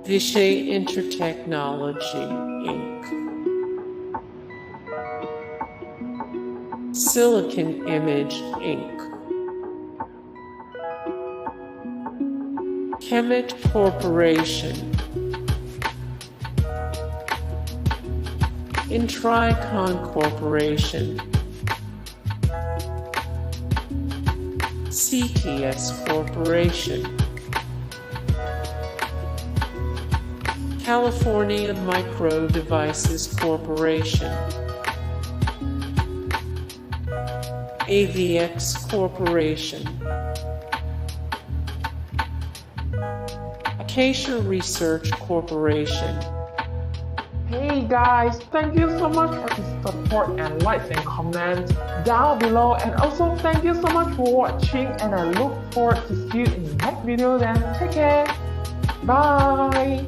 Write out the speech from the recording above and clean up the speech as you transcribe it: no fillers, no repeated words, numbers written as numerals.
Vishay Intertechnology, Inc. Silicon Image, Inc. Kemet Corporation. IntriCon Corporation. CTS Corporation. California Micro Devices Corporation. AVX Corporation. Acacia Research Corporation. Hey guys, thank you so much for the support and likes and comments down below, and also thank you so much for watching, and I look forward to see you in the next video. Then take care, bye.